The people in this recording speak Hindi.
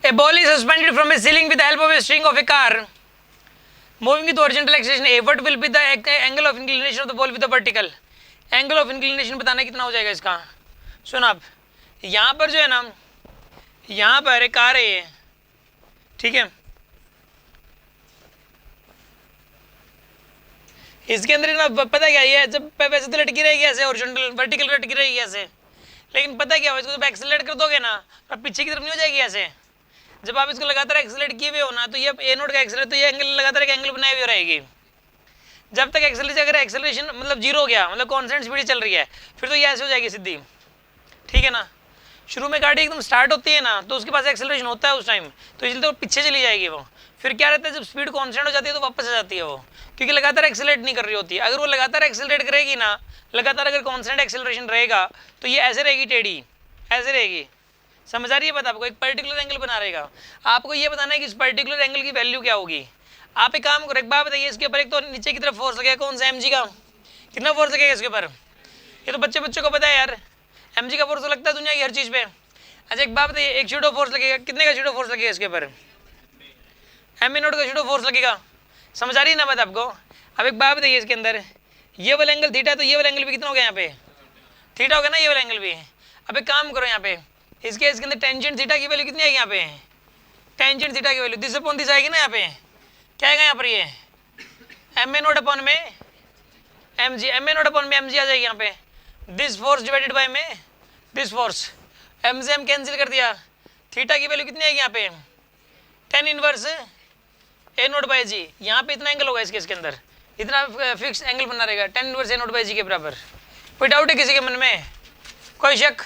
A ball is suspended from a ceiling with the help of a string of a car moving with horizontal acceleration A. What will be the angle of inclination of the ball with the vertical? Angle of inclination बताना कितना हो जाएगा इसका। सुन आप, यहाँ पर जो है ना, यहाँ पर एक कार है ये, ठीक है, इसके अंदर ना पता क्या ये जब वैसे तो लटकी रहेगी ऐसे, हॉरिजॉन्टल वर्टिकल लटकी रहेगी ऐसे, लेकिन पता क्या हो इसको जब एक्सेलरेट कर दोगे ना अब पीछे की तरफ नहीं हो जाएगी ऐसे। जब आप इसको लगातार एक्सेलरेट किए हुए हो ना तो ये ए नोट का एक्सेलरेट, तो ये एंगल लगातार एक एंगल बनाए हुए रहेगी। जब तक एक्सेलरेशन, अगर एक्सेलरेशन मतलब जीरो हो गया, मतलब कांस्टेंट स्पीड चल रही है, फिर तो ये ऐसे हो जाएगी सीधी, ठीक है ना। शुरू में गाड़ी एकदम स्टार्ट होती है ना तो उसके पास एक्सेलरेशन होता है उस टाइम, तो इसलिए तो पीछे चली जाएगी वो। फिर क्या रहता है जब स्पीड कांस्टेंट हो जाती है तो वापस आ जाती है वो, क्योंकि लगातार एक्सेलरेट नहीं कर रही होती है। अगर वो लगातार एक्सेलरेट करेगी ना, लगातार अगर कांस्टेंट एक्सेलरेशन रहेगा तो ये ऐसे रहेगी, टेढ़ी ऐसे रहेगी। समझ आ रही है बात आपको? एक पर्टिकुलर एंगल बना रहेगा। आपको ये बताना है कि इस पर्टिकुलर एंगल की वैल्यू क्या होगी। आप एक काम करो, एक बात बताइए, इसके ऊपर एक तो नीचे की तरफ फोर्स लगेगा, कौन सा mg का, कितना फोर्स लगेगा इसके ऊपर? ये तो बच्चों को पता है यार, mg का फोर्स तो लगता है दुनिया की हर चीज़ पे। अच्छा एक बात बताइए, एक शूडो फोर्स लगेगा, कितने का शूडो फोर्स लगेगा इसके ऊपर? एम नोट का शूडो फोर्स लगेगा। समझ आ रही है ना बात आपको? अब एक बात बताइए, इसके अंदर ये वाला एंगल थीटा, तो ये वाला एंगल भी कितना हो गया यहाँ पे? थीटा हो गया ना ये वाला एंगल भी। अब एक काम करो, यहाँ पे इसके अंदर टेंजेंट थीटा की वैल्यू कितनी आएगी यहाँ पे? टेंजेंट थीटा की वैल्यू दिस अपॉन दिस आएगी ना। यहाँ पे क्या आएगा यहाँ पर? ये एम ए नोट अपॉन में M G, M A naught upon में एम जी आ जाएगी यहाँ पे। दिस फोर्स डिवाइडेड बाय में दिस फोर्स, एम से एम कैंसिल कर दिया। थीटा की वैल्यू कितनी आएगी यहाँ पे? Tan inverse A naught by G. यहाँ पे इतना एंगल होगा इसके अंदर, इतना फिक्स एंगल बना रहेगा, ten inverse A naught by जी के बराबर। कोई डाउट है किसी के मन में? कोई शक?